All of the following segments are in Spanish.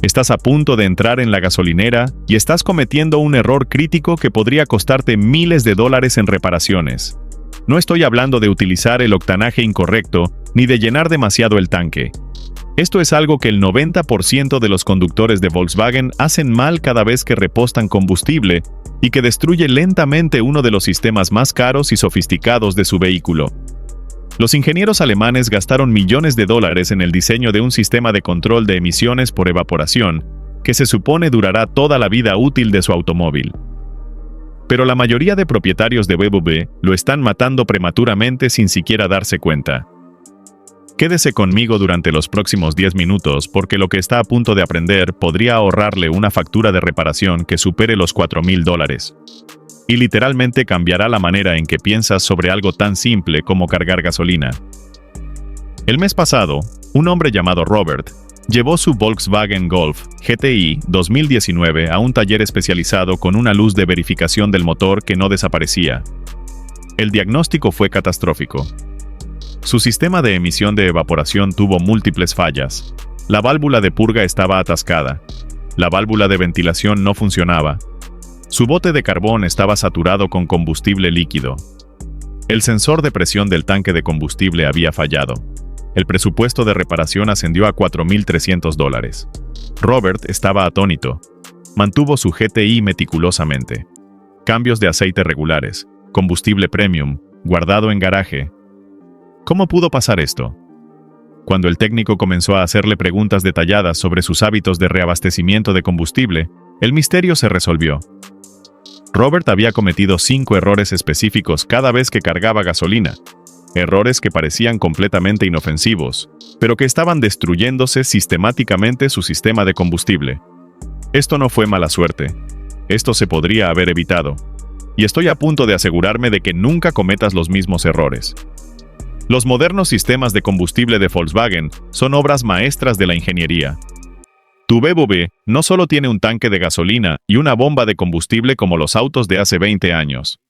Estás a punto de entrar en la gasolinera y estás cometiendo un error crítico que podría costarte miles de dólares en reparaciones. No estoy hablando de utilizar el octanaje incorrecto ni de llenar demasiado el tanque. Esto es algo que el 90% de los conductores de Volkswagen hacen mal cada vez que repostan combustible y que destruye lentamente uno de los sistemas más caros y sofisticados de su vehículo. Los ingenieros alemanes gastaron millones de dólares en el diseño de un sistema de control de emisiones por evaporación que se supone durará toda la vida útil de su automóvil. Pero la mayoría de propietarios de BMW lo están matando prematuramente sin siquiera darse cuenta. Quédese conmigo durante los próximos 10 minutos porque lo que está a punto de aprender podría ahorrarle una factura de reparación que supere los $4,000. Y literalmente cambiará la manera en que piensas sobre algo tan simple como cargar gasolina. El mes pasado, un hombre llamado Robert llevó su Volkswagen Golf GTI 2019 a un taller especializado con una luz de verificación del motor que no desaparecía. El diagnóstico fue catastrófico. Su sistema de emisión de evaporación tuvo múltiples fallas. La válvula de purga estaba atascada. La válvula de ventilación no funcionaba. Su bote de carbón estaba saturado con combustible líquido. El sensor de presión del tanque de combustible había fallado. El presupuesto de reparación ascendió a $4,300. Robert estaba atónito. Mantuvo su GTI meticulosamente. Cambios de aceite regulares, combustible premium, guardado en garaje. ¿Cómo pudo pasar esto? Cuando el técnico comenzó a hacerle preguntas detalladas sobre sus hábitos de reabastecimiento de combustible, el misterio se resolvió. Robert había cometido 5 errores específicos cada vez que cargaba gasolina. Errores que parecían completamente inofensivos, pero que estaban destruyéndose sistemáticamente su sistema de combustible. Esto no fue mala suerte. Esto se podría haber evitado. Y estoy a punto de asegurarme de que nunca cometas los mismos errores. Los modernos sistemas de combustible de Volkswagen son obras maestras de la ingeniería. Tu BMW no solo tiene un tanque de gasolina y una bomba de combustible como los autos de hace 20 años.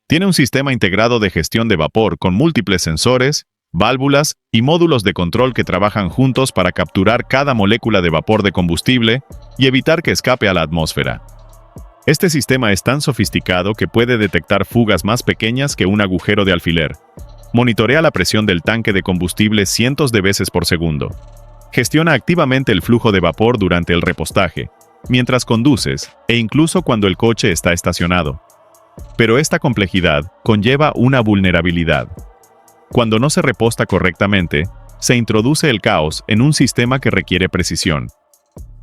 Tiene un sistema integrado de gestión de vapor con múltiples sensores, válvulas y módulos de control que trabajan juntos para capturar cada molécula de vapor de combustible y evitar que escape a la atmósfera. Este sistema es tan sofisticado que puede detectar fugas más pequeñas que un agujero de alfiler. Monitorea la presión del tanque de combustible cientos de veces por segundo. Gestiona activamente el flujo de vapor durante el repostaje, mientras conduces e incluso cuando el coche está estacionado. Pero esta complejidad conlleva una vulnerabilidad. Cuando no se reposta correctamente, se introduce el caos en un sistema que requiere precisión.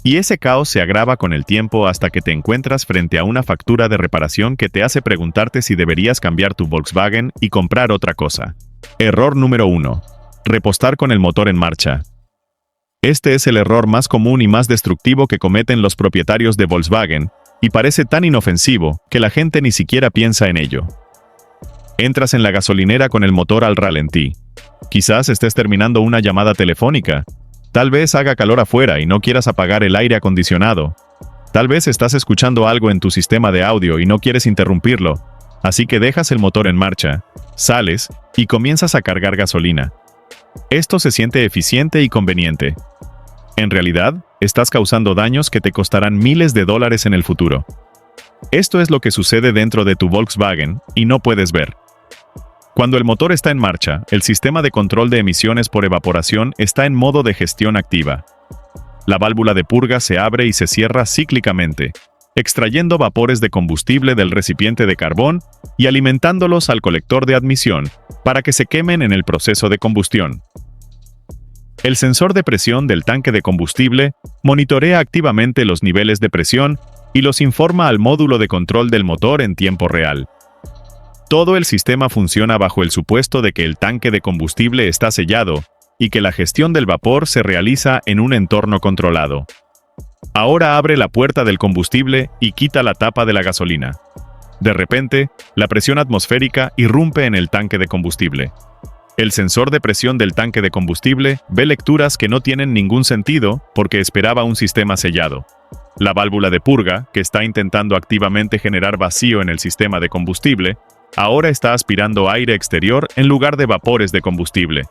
Y ese caos se agrava con el tiempo hasta que te encuentras frente a una factura de reparación que te hace preguntarte si deberías cambiar tu Volkswagen y comprar otra cosa. Error número 1. Repostar con el motor en marcha. Este es el error más común y más destructivo que cometen los propietarios de Volkswagen, y parece tan inofensivo que la gente ni siquiera piensa en ello. Entras en la gasolinera con el motor al ralentí. Quizás estés terminando una llamada telefónica. Tal vez haga calor afuera y no quieras apagar el aire acondicionado. Tal vez estás escuchando algo en tu sistema de audio y no quieres interrumpirlo. Así que dejas el motor en marcha, sales y comienzas a cargar gasolina. Esto se siente eficiente y conveniente. En realidad, estás causando daños que te costarán miles de dólares en el futuro. Esto es lo que sucede dentro de tu Volkswagen y no puedes ver. Cuando el motor está en marcha, el sistema de control de emisiones por evaporación está en modo de gestión activa. La válvula de purga se abre y se cierra cíclicamente, extrayendo vapores de combustible del recipiente de carbón y alimentándolos al colector de admisión para que se quemen en el proceso de combustión. El sensor de presión del tanque de combustible monitorea activamente los niveles de presión y los informa al módulo de control del motor en tiempo real. Todo el sistema funciona bajo el supuesto de que el tanque de combustible está sellado y que la gestión del vapor se realiza en un entorno controlado. Ahora abre la puerta del combustible y quita la tapa de la gasolina. De repente, la presión atmosférica irrumpe en el tanque de combustible. El sensor de presión del tanque de combustible ve lecturas que no tienen ningún sentido porque esperaba un sistema sellado. La válvula de purga, que está intentando activamente generar vacío en el sistema de combustible, ahora está aspirando aire exterior en lugar de vapores de combustible.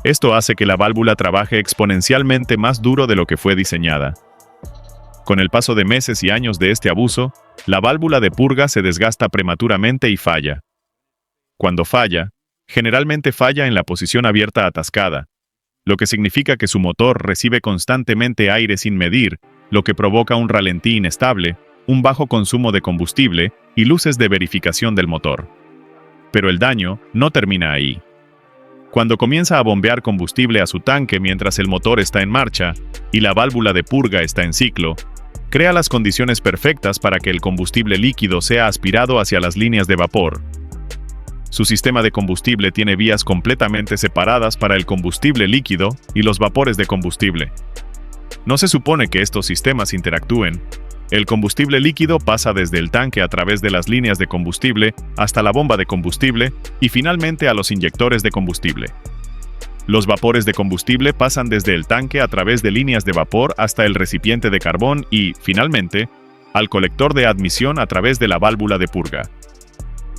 Esto hace que la válvula trabaje exponencialmente más duro de lo que fue diseñada. Con el paso de meses y años de este abuso, la válvula de purga se desgasta prematuramente y falla. Cuando falla, generalmente falla en la posición abierta atascada, lo que significa que su motor recibe constantemente aire sin medir, lo que provoca un ralentí inestable, un bajo consumo de combustible y luces de verificación del motor. Pero el daño no termina ahí. Cuando comienza a bombear combustible a su tanque mientras el motor está en marcha y la válvula de purga está en ciclo, crea las condiciones perfectas para que el combustible líquido sea aspirado hacia las líneas de vapor. Su sistema de combustible tiene vías completamente separadas para el combustible líquido y los vapores de combustible. No se supone que estos sistemas interactúen. El combustible líquido pasa desde el tanque a través de las líneas de combustible hasta la bomba de combustible y finalmente a los inyectores de combustible. Los vapores de combustible pasan desde el tanque a través de líneas de vapor hasta el recipiente de carbón y, finalmente, al colector de admisión a través de la válvula de purga.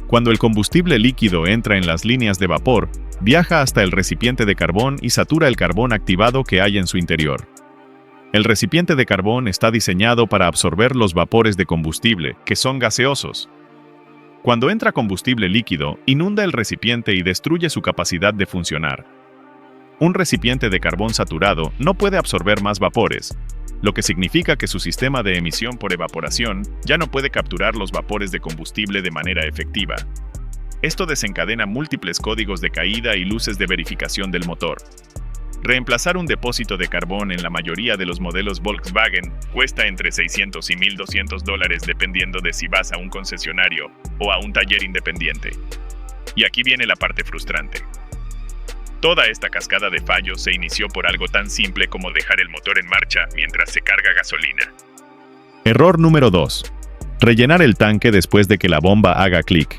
Cuando el combustible líquido entra en las líneas de vapor, viaja hasta el recipiente de carbón y satura el carbón activado que hay en su interior. El recipiente de carbón está diseñado para absorber los vapores de combustible, que son gaseosos. Cuando entra combustible líquido, inunda el recipiente y destruye su capacidad de funcionar. Un recipiente de carbón saturado no puede absorber más vapores, lo que significa que su sistema de emisión por evaporación ya no puede capturar los vapores de combustible de manera efectiva. Esto desencadena múltiples códigos de caída y luces de verificación del motor. Reemplazar un depósito de carbón en la mayoría de los modelos Volkswagen cuesta entre $600 y $1,200 dependiendo de si vas a un concesionario o a un taller independiente. Y aquí viene la parte frustrante. Toda esta cascada de fallos se inició por algo tan simple como dejar el motor en marcha mientras se carga gasolina. Error número 2. Rellenar el tanque después de que la bomba haga clic.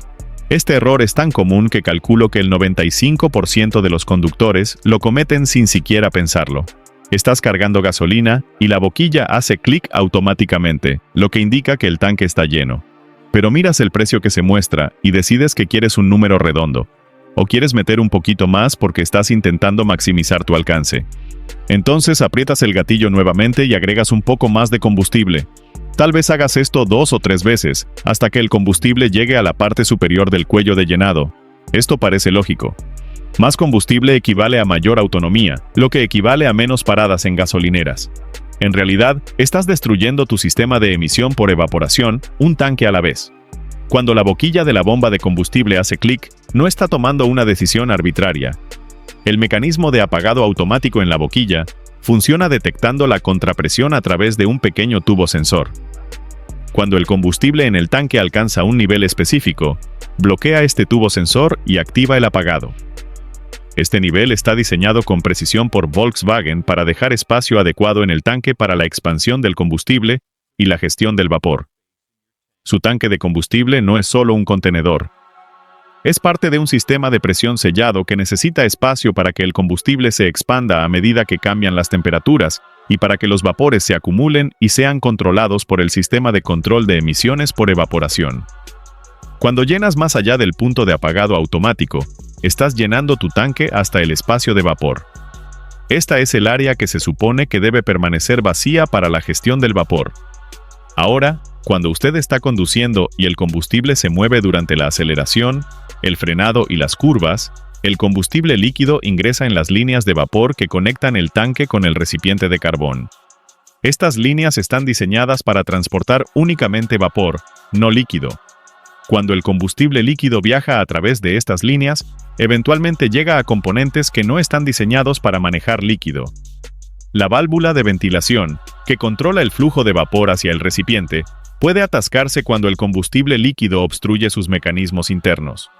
Este error es tan común que calculo que el 95% de los conductores lo cometen sin siquiera pensarlo. Estás cargando gasolina y la boquilla hace clic automáticamente, lo que indica que el tanque está lleno. Pero miras el precio que se muestra y decides que quieres un número redondo. O quieres meter un poquito más porque estás intentando maximizar tu alcance. Entonces aprietas el gatillo nuevamente y agregas un poco más de combustible. Tal vez hagas esto 2 o 3 veces, hasta que el combustible llegue a la parte superior del cuello de llenado. Esto parece lógico. Más combustible equivale a mayor autonomía, lo que equivale a menos paradas en gasolineras. En realidad, estás destruyendo tu sistema de emisión por evaporación, un tanque a la vez. Cuando la boquilla de la bomba de combustible hace clic, no está tomando una decisión arbitraria. El mecanismo de apagado automático en la boquilla funciona detectando la contrapresión a través de un pequeño tubo sensor. Cuando el combustible en el tanque alcanza un nivel específico, bloquea este tubo sensor y activa el apagado. Este nivel está diseñado con precisión por Volkswagen para dejar espacio adecuado en el tanque para la expansión del combustible y la gestión del vapor. Su tanque de combustible no es solo un contenedor. Es parte de un sistema de presión sellado que necesita espacio para que el combustible se expanda a medida que cambian las temperaturas y para que los vapores se acumulen y sean controlados por el sistema de control de emisiones por evaporación. Cuando llenas más allá del punto de apagado automático, estás llenando tu tanque hasta el espacio de vapor. Esta es el área que se supone que debe permanecer vacía para la gestión del vapor. Ahora, cuando usted está conduciendo y el combustible se mueve durante la aceleración, el frenado y las curvas, el combustible líquido ingresa en las líneas de vapor que conectan el tanque con el recipiente de carbón. Estas líneas están diseñadas para transportar únicamente vapor, no líquido. Cuando el combustible líquido viaja a través de estas líneas, eventualmente llega a componentes que no están diseñados para manejar líquido. La válvula de ventilación, que controla el flujo de vapor hacia el recipiente, puede atascarse cuando el combustible líquido obstruye sus mecanismos internos.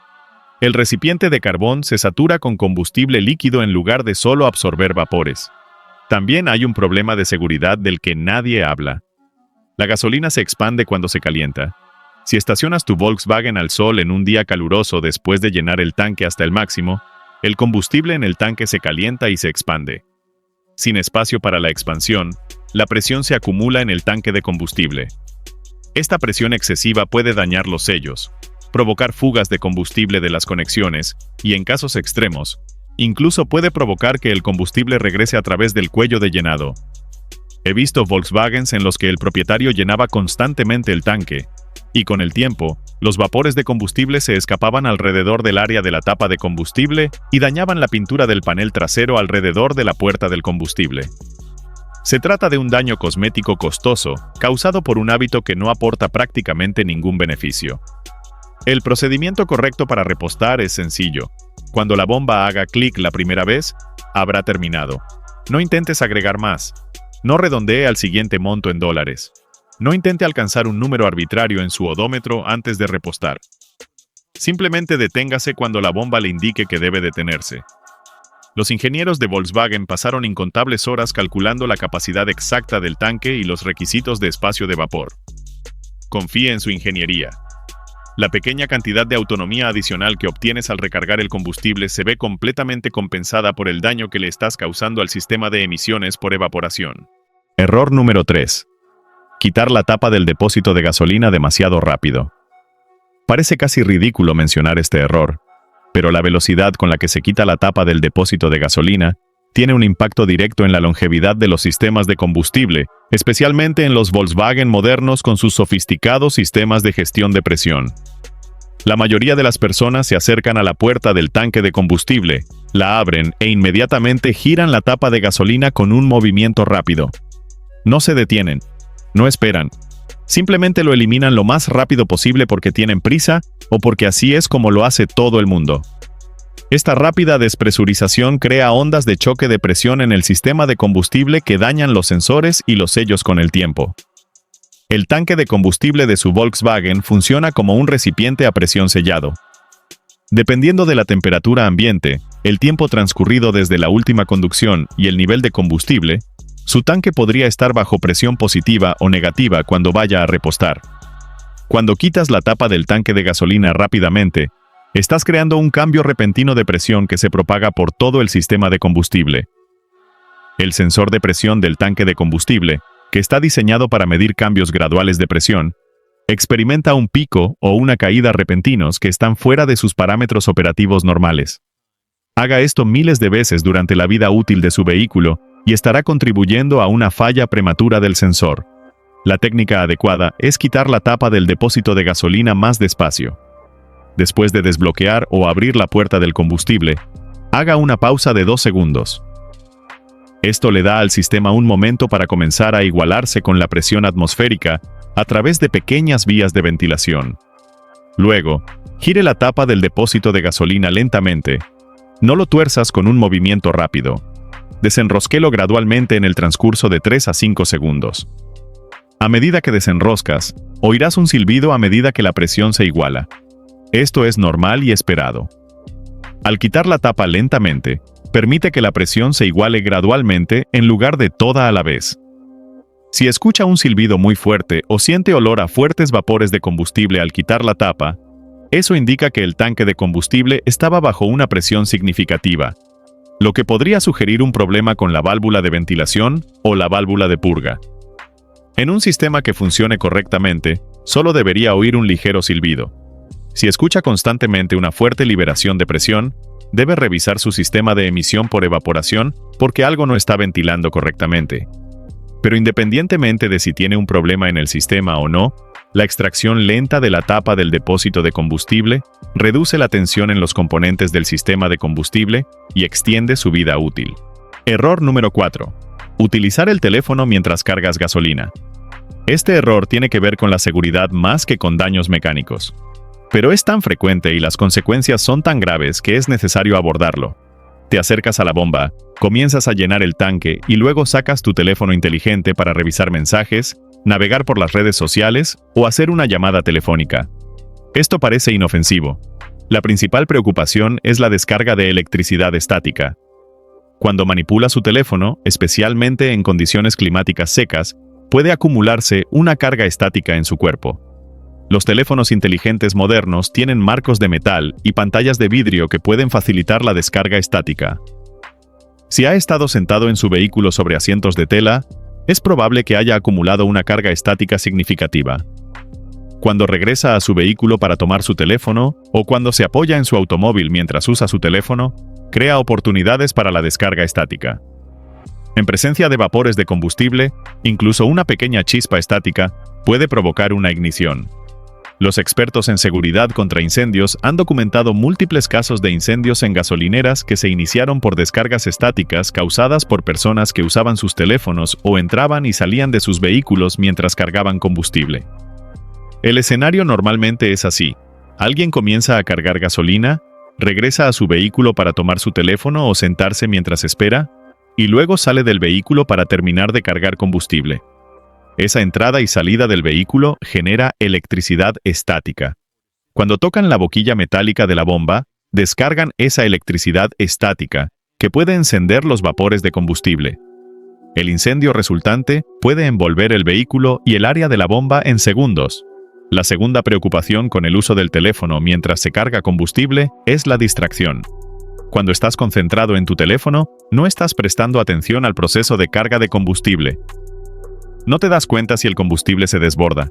El recipiente de carbón se satura con combustible líquido en lugar de solo absorber vapores. También hay un problema de seguridad del que nadie habla. La gasolina se expande cuando se calienta. Si estacionas tu Volkswagen al sol en un día caluroso después de llenar el tanque hasta el máximo, el combustible en el tanque se calienta y se expande. Sin espacio para la expansión, la presión se acumula en el tanque de combustible. Esta presión excesiva puede dañar los sellos, provocar fugas de combustible de las conexiones y, en casos extremos, incluso puede provocar que el combustible regrese a través del cuello de llenado. He visto Volkswagens en los que el propietario llenaba constantemente el tanque, y con el tiempo, los vapores de combustible se escapaban alrededor del área de la tapa de combustible y dañaban la pintura del panel trasero alrededor de la puerta del combustible. Se trata de un daño cosmético costoso, causado por un hábito que no aporta prácticamente ningún beneficio. El procedimiento correcto para repostar es sencillo. Cuando la bomba haga clic la primera vez, habrá terminado. No intentes agregar más. No redondee al siguiente monto en dólares. No intente alcanzar un número arbitrario en su odómetro antes de repostar. Simplemente deténgase cuando la bomba le indique que debe detenerse. Los ingenieros de Volkswagen pasaron incontables horas calculando la capacidad exacta del tanque y los requisitos de espacio de vapor. Confíe en su ingeniería. La pequeña cantidad de autonomía adicional que obtienes al recargar el combustible se ve completamente compensada por el daño que le estás causando al sistema de emisiones por evaporación. Error número 3. Quitar la tapa del depósito de gasolina demasiado rápido. Parece casi ridículo mencionar este error, pero la velocidad con la que se quita la tapa del depósito de gasolina tiene un impacto directo en la longevidad de los sistemas de combustible, especialmente en los Volkswagen modernos con sus sofisticados sistemas de gestión de presión. La mayoría de las personas se acercan a la puerta del tanque de combustible, la abren e inmediatamente giran la tapa de gasolina con un movimiento rápido. No se detienen, no esperan. Simplemente lo eliminan lo más rápido posible porque tienen prisa o porque así es como lo hace todo el mundo. Esta rápida despresurización crea ondas de choque de presión en el sistema de combustible que dañan los sensores y los sellos con el tiempo. El tanque de combustible de su Volkswagen funciona como un recipiente a presión sellado. Dependiendo de la temperatura ambiente, el tiempo transcurrido desde la última conducción y el nivel de combustible, su tanque podría estar bajo presión positiva o negativa cuando vaya a repostar. Cuando quitas la tapa del tanque de gasolina rápidamente, estás creando un cambio repentino de presión que se propaga por todo el sistema de combustible. El sensor de presión del tanque de combustible, que está diseñado para medir cambios graduales de presión, experimenta un pico o una caída repentinos que están fuera de sus parámetros operativos normales. Haga esto miles de veces durante la vida útil de su vehículo y estará contribuyendo a una falla prematura del sensor. La técnica adecuada es quitar la tapa del depósito de gasolina más despacio. Después de desbloquear o abrir la puerta del combustible, haga una pausa de 2 segundos. Esto le da al sistema un momento para comenzar a igualarse con la presión atmosférica a través de pequeñas vías de ventilación. Luego, gire la tapa del depósito de gasolina lentamente. No lo tuerzas con un movimiento rápido. Desenrosquelo gradualmente en el transcurso de 3 a 5 segundos. A medida que desenroscas, oirás un silbido a medida que la presión se iguala. Esto es normal y esperado. Al quitar la tapa lentamente, permite que la presión se iguale gradualmente en lugar de toda a la vez. Si escucha un silbido muy fuerte o siente olor a fuertes vapores de combustible al quitar la tapa, eso indica que el tanque de combustible estaba bajo una presión significativa, lo que podría sugerir un problema con la válvula de ventilación o la válvula de purga. En un sistema que funcione correctamente, solo debería oír un ligero silbido. Si escucha constantemente una fuerte liberación de presión, debe revisar su sistema de emisión por evaporación porque algo no está ventilando correctamente. Pero independientemente de si tiene un problema en el sistema o no, la extracción lenta de la tapa del depósito de combustible reduce la tensión en los componentes del sistema de combustible y extiende su vida útil. Error número 4. Utilizar el teléfono mientras cargas gasolina. Este error tiene que ver con la seguridad más que con daños mecánicos. Pero es tan frecuente y las consecuencias son tan graves que es necesario abordarlo. Te acercas a la bomba, comienzas a llenar el tanque y luego sacas tu teléfono inteligente para revisar mensajes, navegar por las redes sociales o hacer una llamada telefónica. Esto parece inofensivo. La principal preocupación es la descarga de electricidad estática. Cuando manipula su teléfono, especialmente en condiciones climáticas secas, puede acumularse una carga estática en su cuerpo. Los teléfonos inteligentes modernos tienen marcos de metal y pantallas de vidrio que pueden facilitar la descarga estática. Si ha estado sentado en su vehículo sobre asientos de tela, es probable que haya acumulado una carga estática significativa. Cuando regresa a su vehículo para tomar su teléfono, o cuando se apoya en su automóvil mientras usa su teléfono, crea oportunidades para la descarga estática. En presencia de vapores de combustible, incluso una pequeña chispa estática puede provocar una ignición. Los expertos en seguridad contra incendios han documentado múltiples casos de incendios en gasolineras que se iniciaron por descargas estáticas causadas por personas que usaban sus teléfonos o entraban y salían de sus vehículos mientras cargaban combustible. El escenario normalmente es así. Alguien comienza a cargar gasolina, regresa a su vehículo para tomar su teléfono o sentarse mientras espera, y luego sale del vehículo para terminar de cargar combustible. Esa entrada y salida del vehículo genera electricidad estática. Cuando tocan la boquilla metálica de la bomba, descargan esa electricidad estática, que puede encender los vapores de combustible. El incendio resultante puede envolver el vehículo y el área de la bomba en segundos. La segunda preocupación con el uso del teléfono mientras se carga combustible es la distracción. Cuando estás concentrado en tu teléfono, no estás prestando atención al proceso de carga de combustible. No te das cuenta si el combustible se desborda.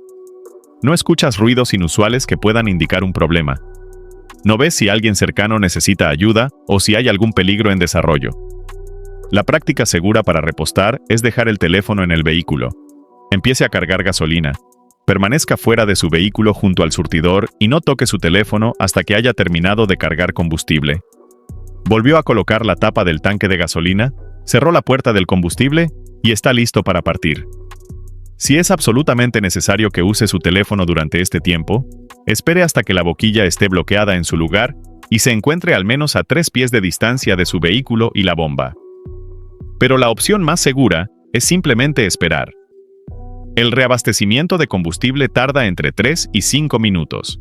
No escuchas ruidos inusuales que puedan indicar un problema. No ves si alguien cercano necesita ayuda o si hay algún peligro en desarrollo. La práctica segura para repostar es dejar el teléfono en el vehículo. Empiece a cargar gasolina. Permanezca fuera de su vehículo junto al surtidor y no toque su teléfono hasta que haya terminado de cargar combustible. Volvió a colocar la tapa del tanque de gasolina, cerró la puerta del combustible y está listo para partir. Si es absolutamente necesario que use su teléfono durante este tiempo, espere hasta que la boquilla esté bloqueada en su lugar y se encuentre al menos a 3 pies de distancia de su vehículo y la bomba. Pero la opción más segura es simplemente esperar. El reabastecimiento de combustible tarda entre 3 y 5 minutos.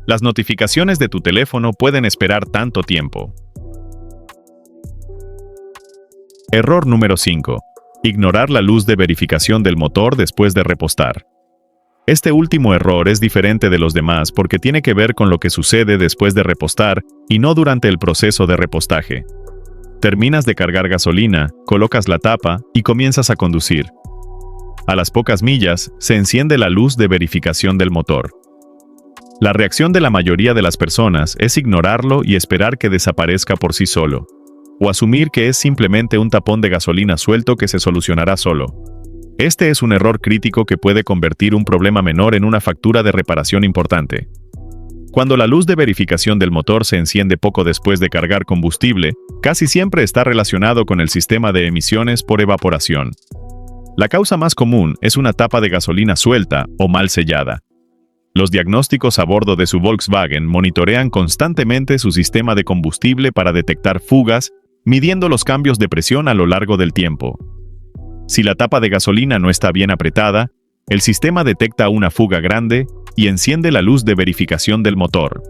Las notificaciones de tu teléfono pueden esperar tanto tiempo. Error número 5. Ignorar la luz de verificación del motor después de repostar. Este último error es diferente de los demás porque tiene que ver con lo que sucede después de repostar y no durante el proceso de repostaje. Terminas de cargar gasolina, colocas la tapa y comienzas a conducir. A las pocas millas, se enciende la luz de verificación del motor. La reacción de la mayoría de las personas es ignorarlo y esperar que desaparezca por sí solo, o asumir que es simplemente un tapón de gasolina suelto que se solucionará solo. Este es un error crítico que puede convertir un problema menor en una factura de reparación importante. Cuando la luz de verificación del motor se enciende poco después de cargar combustible, casi siempre está relacionado con el sistema de emisiones por evaporación. La causa más común es una tapa de gasolina suelta o mal sellada. Los diagnósticos a bordo de su Volkswagen monitorean constantemente su sistema de combustible para detectar fugas, midiendo los cambios de presión a lo largo del tiempo. Si la tapa de gasolina no está bien apretada, el sistema detecta una fuga grande y enciende la luz de verificación del motor.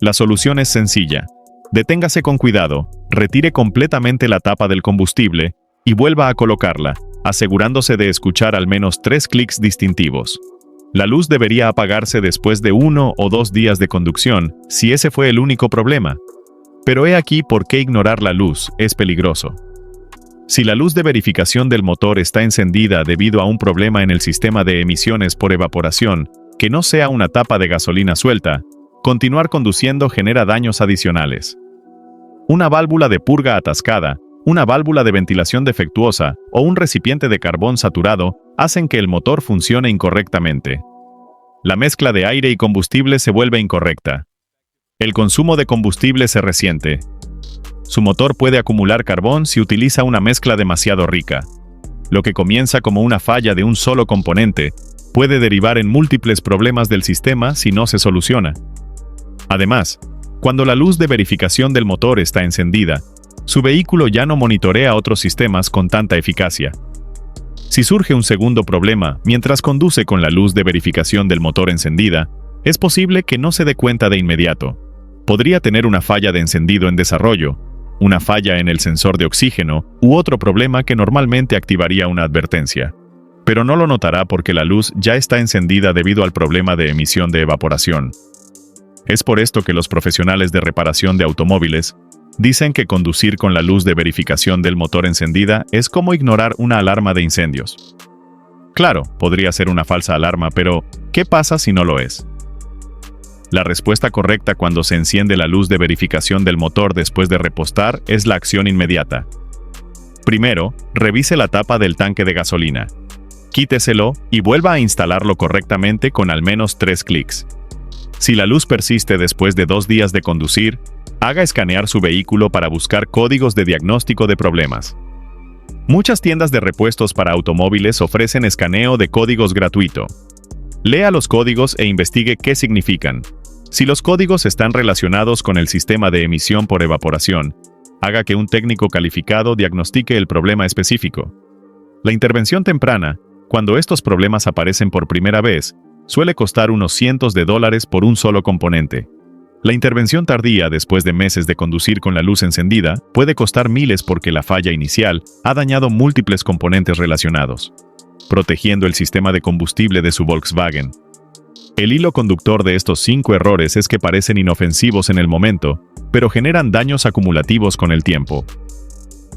La solución es sencilla. Deténgase con cuidado, retire completamente la tapa del combustible y vuelva a colocarla, asegurándose de escuchar al menos 3 clics distintivos. La luz debería apagarse después de 1 o 2 días de conducción, si ese fue el único problema. Pero he aquí por qué ignorar la luz es peligroso. Si la luz de verificación del motor está encendida debido a un problema en el sistema de emisiones por evaporación, que no sea una tapa de gasolina suelta, continuar conduciendo genera daños adicionales. Una válvula de purga atascada, una válvula de ventilación defectuosa o un recipiente de carbón saturado hacen que el motor funcione incorrectamente. La mezcla de aire y combustible se vuelve incorrecta. El consumo de combustible se resiente. Su motor puede acumular carbón si utiliza una mezcla demasiado rica. Lo que comienza como una falla de un solo componente puede derivar en múltiples problemas del sistema si no se soluciona. Además, cuando la luz de verificación del motor está encendida, su vehículo ya no monitorea otros sistemas con tanta eficacia. Si surge un segundo problema mientras conduce con la luz de verificación del motor encendida, es posible que no se dé cuenta de inmediato. Podría tener una falla de encendido en desarrollo, una falla en el sensor de oxígeno u otro problema que normalmente activaría una advertencia. Pero no lo notará porque la luz ya está encendida debido al problema de emisión de evaporación. Es por esto que los profesionales de reparación de automóviles dicen que conducir con la luz de verificación del motor encendida es como ignorar una alarma de incendios. Claro, podría ser una falsa alarma, pero ¿qué pasa si no lo es? La respuesta correcta cuando se enciende la luz de verificación del motor después de repostar es la acción inmediata. Primero, revise la tapa del tanque de gasolina. Quíteselo y vuelva a instalarlo correctamente con al menos 3 clics. Si la luz persiste después de 2 días de conducir, haga escanear su vehículo para buscar códigos de diagnóstico de problemas. Muchas tiendas de repuestos para automóviles ofrecen escaneo de códigos gratuito. Lea los códigos e investigue qué significan. Si los códigos están relacionados con el sistema de emisión por evaporación, haga que un técnico calificado diagnostique el problema específico. La intervención temprana, cuando estos problemas aparecen por primera vez, suele costar unos cientos de dólares por un solo componente. La intervención tardía después de meses de conducir con la luz encendida puede costar miles porque la falla inicial ha dañado múltiples componentes relacionados, protegiendo el sistema de combustible de su Volkswagen. El hilo conductor de estos 5 errores es que parecen inofensivos en el momento, pero generan daños acumulativos con el tiempo.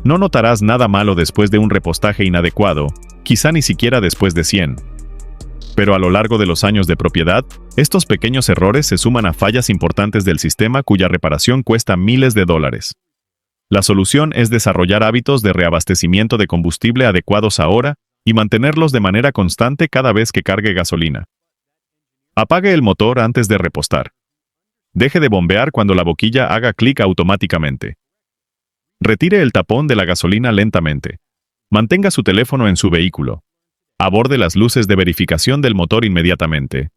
No notarás nada malo después de un repostaje inadecuado, quizá ni siquiera después de 100. Pero a lo largo de los años de propiedad, estos pequeños errores se suman a fallas importantes del sistema cuya reparación cuesta miles de dólares. La solución es desarrollar hábitos de reabastecimiento de combustible adecuados ahora y mantenerlos de manera constante cada vez que cargue gasolina. Apague el motor antes de repostar. Deje de bombear cuando la boquilla haga clic automáticamente. Retire el tapón de la gasolina lentamente. Mantenga su teléfono en su vehículo. Aborde las luces de verificación del motor inmediatamente.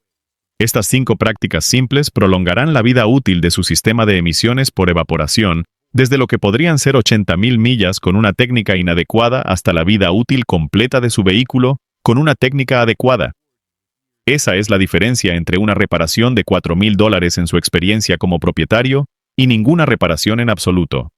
Estas 5 prácticas simples prolongarán la vida útil de su sistema de emisiones por evaporación, desde lo que podrían ser 80,000 millas con una técnica inadecuada hasta la vida útil completa de su vehículo con una técnica adecuada. Esa es la diferencia entre una reparación de $4,000 en su experiencia como propietario y ninguna reparación en absoluto.